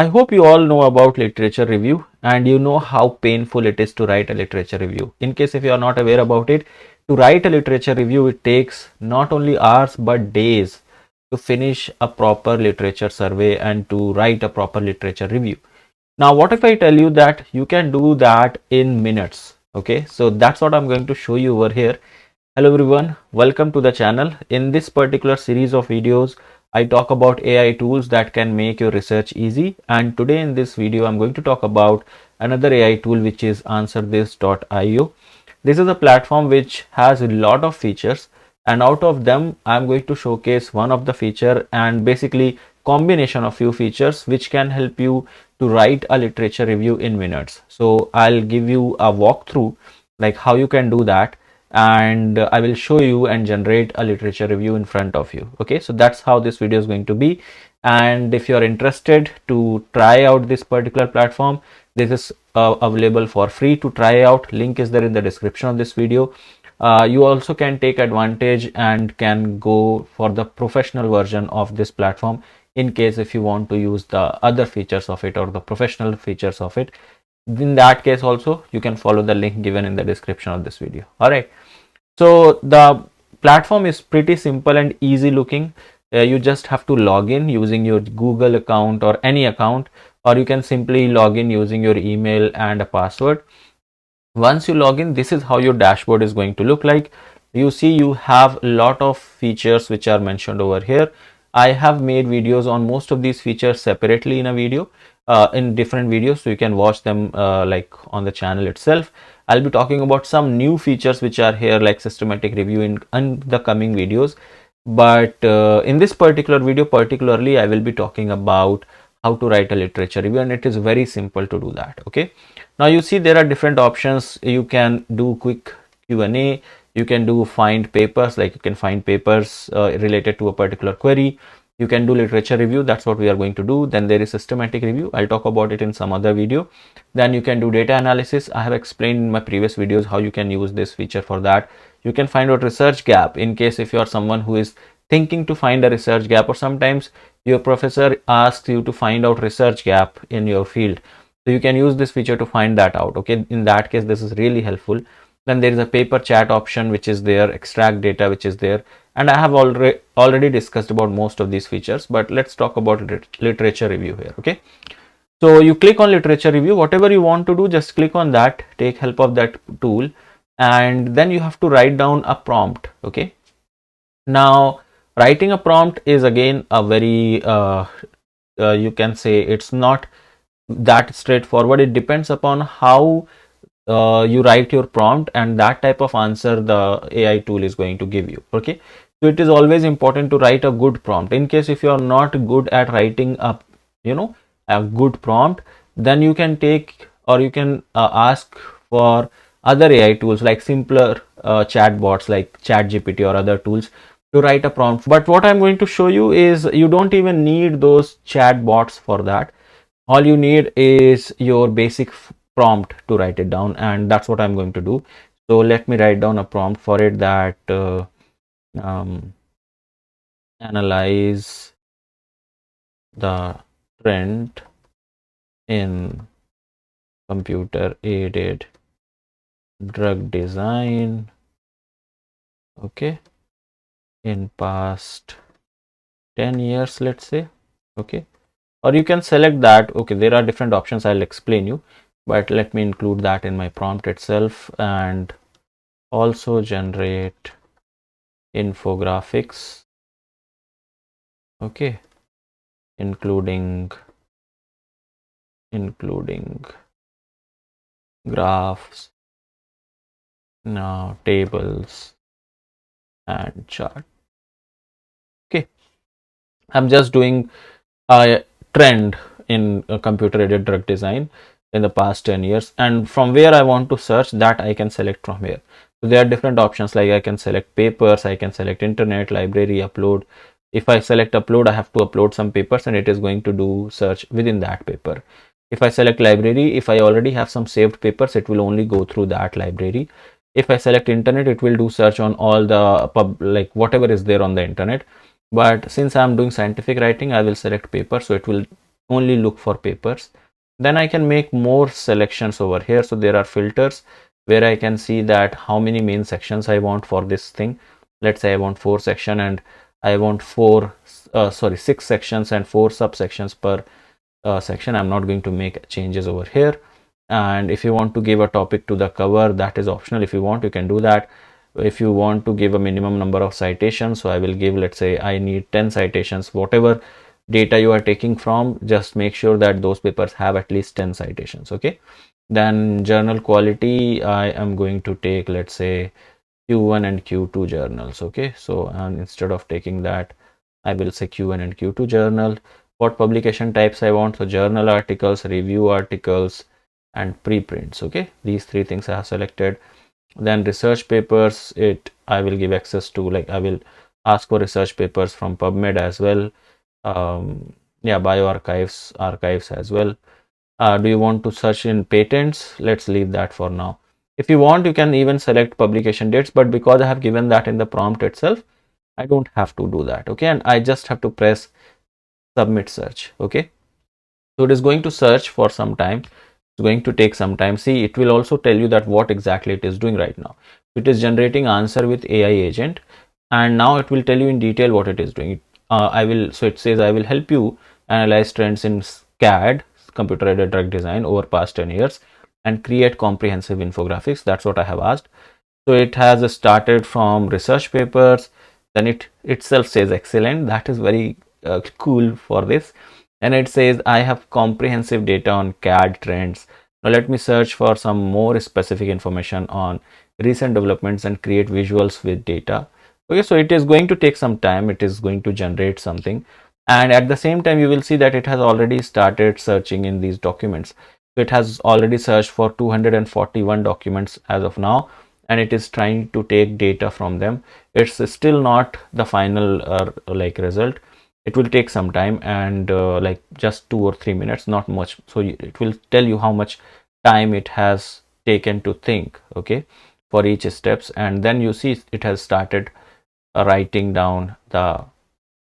I hope you all know about literature review and you know how painful it is to write a literature review. In case if you are not aware about it, to write a literature review, it takes not only hours but days to finish a proper literature survey and to write a proper literature review. Now, what if I tell you that you can do that in minutes? Okay, so that's what I'm going to show you over here. Hello everyone, welcome to the channel. In this particular series of videos, I talk about AI tools that can make your research easy, and today in this video I'm going to talk about another AI tool which is AnswerThis.io. This is a platform which has a lot of features, and out of them I'm going to showcase one of the feature and basically combination of few features which can help you to write a literature review in minutes. So I'll give you a walkthrough like how you can do that, and I will show you and generate a literature review in front of you. Okay, so that's how this video is going to be. And if you're interested to try out this particular platform, this is available for free to try out. Link is there in the description of this video. You also can take advantage and can go for the professional version of this platform in case if you want to use the other features of it or the professional features of it. In that case also you can follow the link given in the description of this video. All right, so the platform is pretty simple and easy looking. You just have to log in using your Google account or any account, or you can simply log in using your email and a password. Once you log in, this is how your dashboard is going to look like. You see you have a lot of features which are mentioned over here. I have made videos on most of these features separately in a video, in different videos, so you can watch them like on the channel itself. I'll be talking about some new features which are here like systematic review in the coming videos, but in this particular video particularly I will be talking about how to write a literature review, and it is very simple to do that. Okay, now you see there are different options. You can do quick Q&A, you can do find papers, like you can find papers related to a particular query. You can do literature review, that's what we are going to do. Then there is systematic review, I'll talk about it in some other video. Then you can do data analysis. I have explained in my previous videos how you can use this feature for that. You can find out research gap in case if you are someone who is thinking to find a research gap, or sometimes your professor asks you to find out research gap in your field, so you can use this feature to find that out. Okay, in that case this is really helpful. Then there is a paper chat option which is there, extract data which is there, and I have already discussed about most of these features, but let's talk about literature review here. Okay, so you click on literature review, whatever you want to do, just click on that, take help of that tool, and then you have to write down a prompt. Okay, now writing a prompt is again a very you can say it's not that straightforward. It depends upon how you write your prompt and that type of answer the AI tool is going to give you. Okay, so it is always important to write a good prompt. In case if you are not good at writing a good prompt, then you can take or you can ask for other AI tools like simpler chatbots like ChatGPT or other tools to write a prompt. But what I'm going to show you is you don't even need those chatbots for that. All you need is your basic prompt to write it down, and that's what I'm going to do. So let me write down a prompt for it, that analyze the trend in computer aided drug design, okay, in past 10 years, let's say. Okay, or you can select that. Okay, there are different options, I'll explain you, but let me include that in my prompt itself. And also generate infographics, okay, including graphs, now tables and chart. Okay, I'm just doing a trend in computer aided drug design in the past 10 years, and from where I want to search, that I can select from here. So there are different options, like I can select papers, I can select internet, library, upload. If I select upload, I have to upload some papers and it is going to do search within that paper. If I select library, if I already have some saved papers, it will only go through that library. If I select internet, it will do search on all the like whatever is there on the internet. But since I'm doing scientific writing, I will select paper, so it will only look for papers. Then I can make more selections over here. So there are filters where I can see that how many main sections I want for this thing. Let's say I want 4 section and I want 6 sections and 4 subsections per section. I'm not going to make changes over here. And if you want to give a topic to the cover, that is optional. If you want, you can do that. If you want to give a minimum number of citations, so I will give, let's say I need 10 citations. Whatever data you are taking from, just make sure that those papers have at least 10 citations. Okay. Then journal quality, I am going to take, let's say Q1 and Q2 journals. Okay. So and instead of taking that, I will say Q1 and Q2 journal. What publication types I want? So journal articles, review articles, and preprints. Okay. These 3 things I have selected. Then research papers, I will give access to, like I will ask for research papers from PubMed as well. Yeah, archives as well. Do you want to search in patents? Let's leave that for now. If you want, you can even select publication dates, but because I have given that in the prompt itself, I don't have to do that. Okay, and I just have to press submit search. Okay, so it is going to search for some time. It's going to take some time. See, it will also tell you that what exactly it is doing right now. It is generating answer with AI agent, and now it will tell you in detail what it is doing. So it says I will help you analyze trends in CAD, computer aided drug design, over past 10 years and create comprehensive infographics. That's what I have asked. So it has started from research papers, then it itself says excellent. That is very cool for this. And it says I have comprehensive data on CAD trends. Now let me search for some more specific information on recent developments and create visuals with data. Okay, so it is going to take some time. It is going to generate something. And at the same time, you will see that it has already started searching in these documents. So it has already searched for 241 documents as of now, and it is trying to take data from them. It's still not the final result. It will take some time, and like just 2 or 3 minutes, not much. So it will tell you how much time it has taken to think, okay, for each steps. And then you see it has started writing down the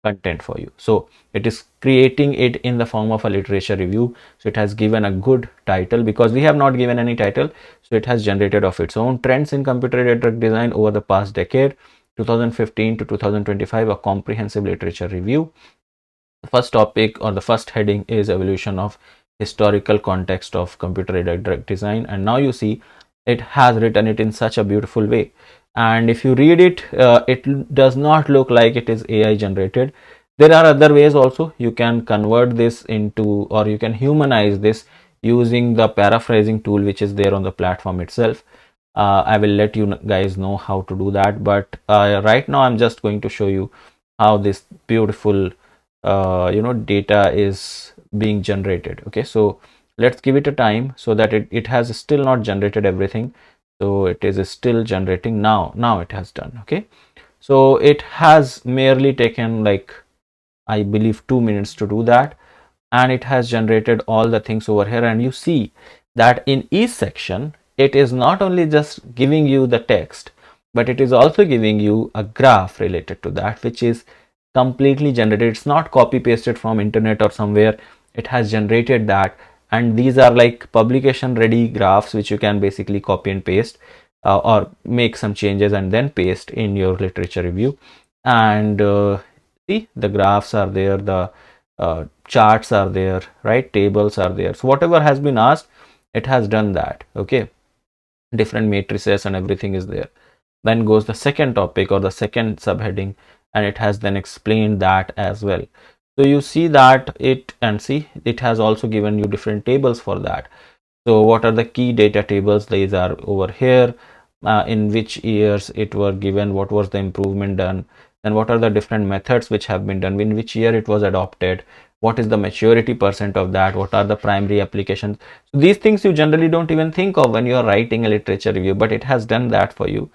content for you. So it is creating it in the form of a literature review. So it has given a good title, because we have not given any title. So it has generated of its own trends in computer aided drug design over the past decade, 2015 to 2025, a comprehensive literature review. The first topic or the first heading is evolution of historical context of computer aided drug design. And now you see it has written it in such a beautiful way. And if you read it, it does not look like it is AI generated. There are other ways also. You can convert this into, or you can humanize this using the paraphrasing tool which is there on the platform itself. I will let you guys know how to do that, but right now I'm just going to show you how this beautiful data is being generated. Okay, so let's give it a time, so that it has still not generated everything. So it is still generating now. It has done. Okay, so it has merely taken, like, I believe 2 minutes to do that, and it has generated all the things over here. And you see that in each section it is not only just giving you the text, but it is also giving you a graph related to that, which is completely generated. It's not copy pasted from internet or somewhere. It has generated that, and these are like publication ready graphs which you can basically copy and paste, or make some changes and then paste in your literature review. And see, the graphs are there, the charts are there, right? Tables are there. So whatever has been asked, it has done that. Okay, different matrices and everything is there. Then goes the second topic or the second subheading, and it has then explained that as well. So you see that it has also given you different tables for that. So what are the key data tables? These are over here. In which years it were given, what was the improvement done, then what are the different methods which have been done, in which year it was adopted, what is the maturity percent of that, what are the primary applications. So these things you generally don't even think of when you are writing a literature review, but it has done that for you.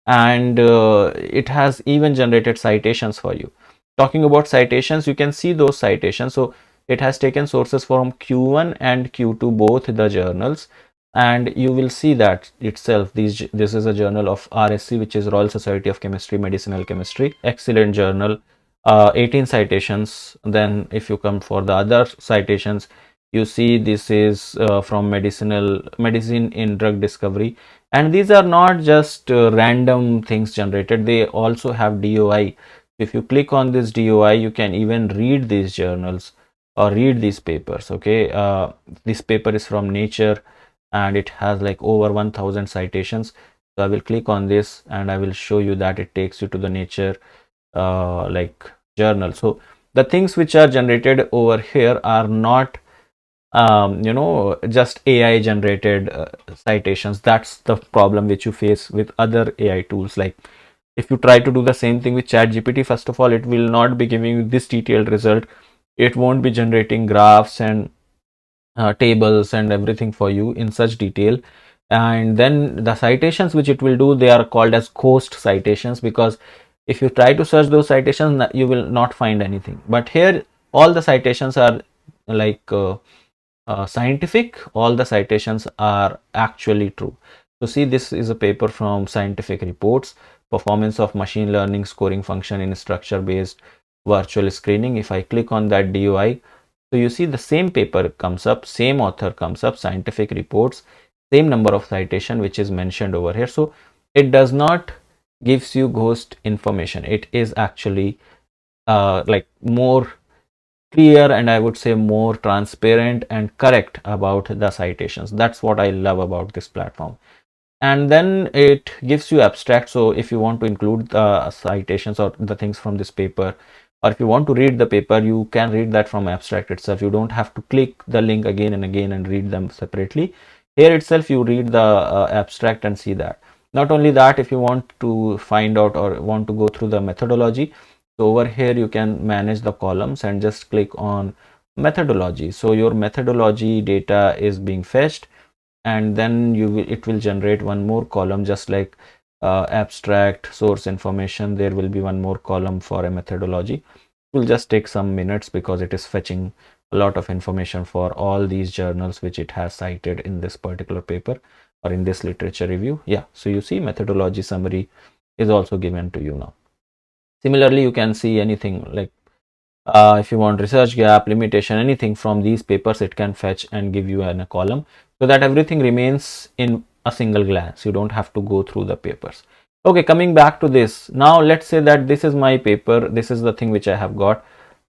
And it has even generated citations for you. Talking about citations, you can see those citations. So it has taken sources from Q1 and Q2, both the journals, and you will see that itself. This is a journal of RSC, which is Royal Society of Chemistry, Medicinal Chemistry, excellent journal. 18 citations. Then if you come for the other citations, you see this is from medicine in drug discovery, and these are not just random things generated, they also have DOI. If you click on this DOI, you can even read these journals or read these papers. Okay, this paper is from Nature and it has like over 1000 citations. So I will click on this and I will show you that it takes you to the Nature like journal. So the things which are generated over here are not just AI generated citations. That's the problem which you face with other AI tools. Like if you try to do the same thing with ChatGPT, first of all, it will not be giving you this detailed result. It won't be generating graphs and tables and everything for you in such detail. And then the citations which it will do, they are called as ghost citations, because if you try to search those citations, you will not find anything. But here all the citations are like scientific, all the citations are actually true. So see, this is a paper from Scientific Reports, performance of machine learning scoring function in structure based virtual screening. If I click on that DOI, so you see the same paper comes up, same author comes up, Scientific Reports, same number of citation which is mentioned over here. So it does not gives you ghost information. It is actually like more clear, and I would say more transparent and correct about the citations. That's what I love about this platform. And then it gives you abstract. So if you want to include the citations or the things from this paper, or if you want to read the paper, you can read that from abstract itself. You don't have to click the link again and again and read them separately. Here itself you read the abstract and see that. Not only that, if you want to find out or want to go through the methodology, so over here you can manage the columns and just click on methodology. So your methodology data is being fetched, and then it will generate one more column, just like abstract, source information. There will be one more column for a methodology. It will just take some minutes because it is fetching a lot of information for all these journals which it has cited in this particular paper or in this literature review. Yeah, so you see methodology summary is also given to you now. Similarly, you can see anything like if you want research gap, limitation, anything from these papers, it can fetch and give you in a column, so that everything remains in a single glance. You don't have to go through the papers. Okay, coming back to this. Now let's say that this is my paper. This is the thing which I have got.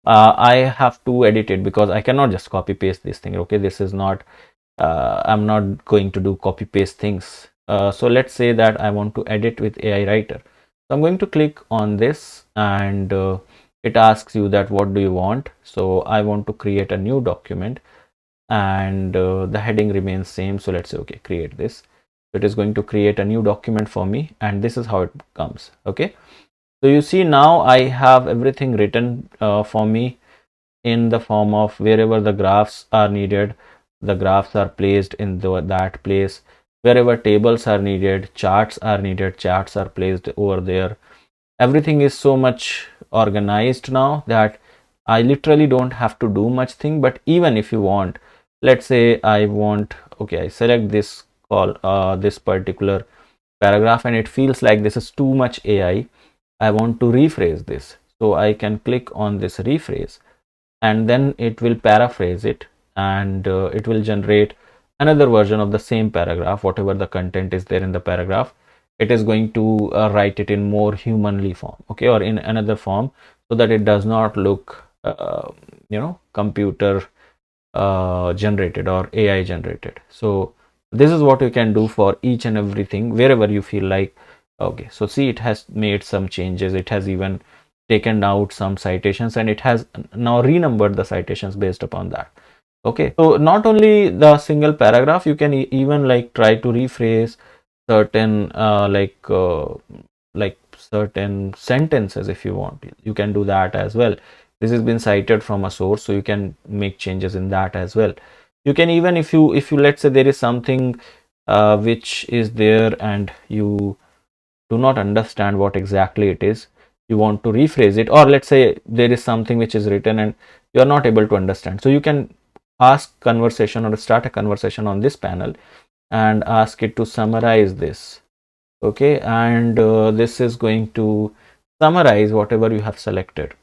I have to edit it because I cannot just copy paste this thing. Okay, this is not, I'm not going to do copy paste things. So let's say that I want to edit with AI Writer. So I'm going to click on this, and it asks you that what do you want. So I want to create a new document, and the heading remains same. So let's say, okay, create this. So it is going to create a new document for me, and this is how it comes. Okay, so you see now I have everything written for me in the form of wherever the graphs are needed, the graphs are placed in that place. Wherever tables are needed, charts are needed, charts are placed over there. Everything is so much organized now that I literally don't have to do much thing. But even if you want, let's say I want, okay, I select this this particular paragraph, and it feels like this is too much AI. I want to rephrase this. So I can click on this rephrase, and then it will paraphrase it, and it will generate another version of the same paragraph. Whatever the content is there in the paragraph, it is going to write it in more humanly form, okay, or in another form, so that it does not look computer generated or AI generated. So this is what you can do for each and everything wherever you feel like. Okay, so see, it has made some changes. It has even taken out some citations, and it has now renumbered the citations based upon that. Okay, so not only the single paragraph, you can even like try to rephrase certain like certain sentences. If you want, you can do that as well. This has been cited from a source, so you can make changes in that as well. You can even, if you let's say there is something which is there and you do not understand what exactly it is, you want to rephrase it, or let's say there is something which is written and you are not able to understand, so you can ask conversation or start a conversation on this panel and ask it to summarize this. Okay, and this is going to summarize whatever you have selected.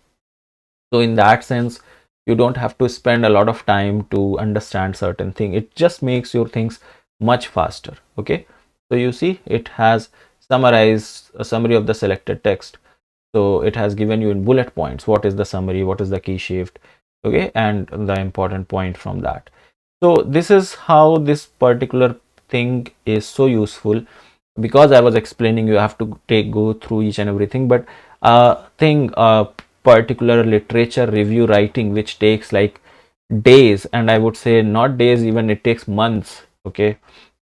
So in that sense, you don't have to spend a lot of time to understand certain thing. It just makes your things much faster. Okay, so you see it has summarized a summary of the selected text. So it has given you in bullet points what is the summary, what is the key shift, okay, and the important point from that. So this is how this particular thing is so useful. Because I was explaining, you have to go through each and everything, but thing particular literature review writing which takes like days, and I would say not days, even it takes months, okay,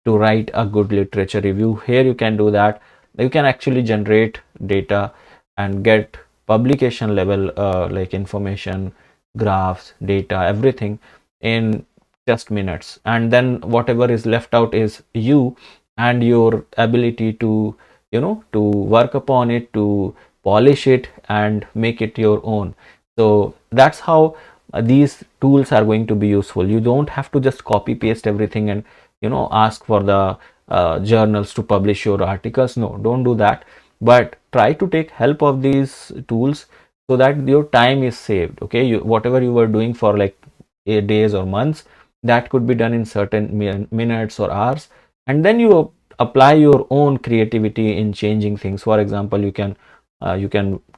to write a good literature review. Here you can do that. You can actually generate data and get publication level like information, graphs, data, everything in just minutes, and then whatever is left out is you and your ability to, you know, to work upon it, to polish it and make it your own. So that's how these tools are going to be useful. You don't have to just copy paste everything and, you know, ask for the journals to publish your articles. No, don't do that, but try to take help of these tools so that your time is saved. Okay, whatever you were doing for like 8 days or months, that could be done in certain minutes or hours, and then you apply your own creativity in changing things. For example, you can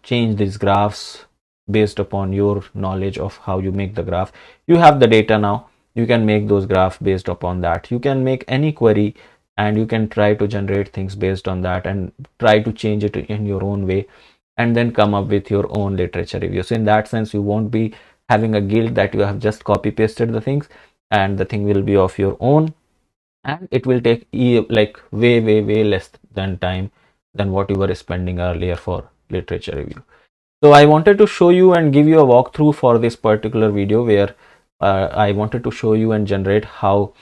change these graphs based upon your knowledge of how you make the graph. You have the data now, you can make those graphs based upon that. You can make any query and you can try to generate things based on that and try to change it in your own way, and then come up with your own literature review. So in that sense, you won't be having a guilt that you have just copy pasted the things, and the thing will be of your own, and it will take like way less than time than what you were spending earlier for literature review. So I wanted to show you and give you a walkthrough for this particular video where I wanted to show you and generate how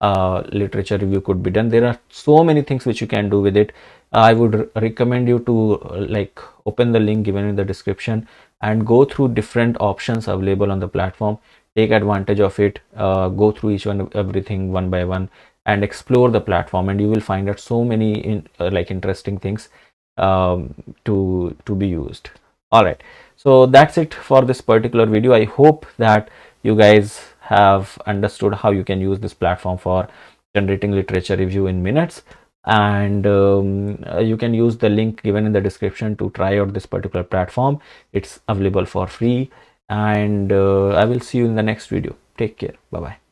literature review could be done. There are so many things which you can do with it. I would recommend you to like open the link given in the description and go through different options available on the platform. Take advantage of it, go through each one, everything one by one, and explore the platform, and you will find out so many like interesting things to be used. All right, so that's it for this particular video. I hope that you guys have understood how you can use this platform for generating literature review in minutes, and you can use the link given in the description to try out this particular platform. It's available for free, and I will see you in the next video. Take care. Bye bye.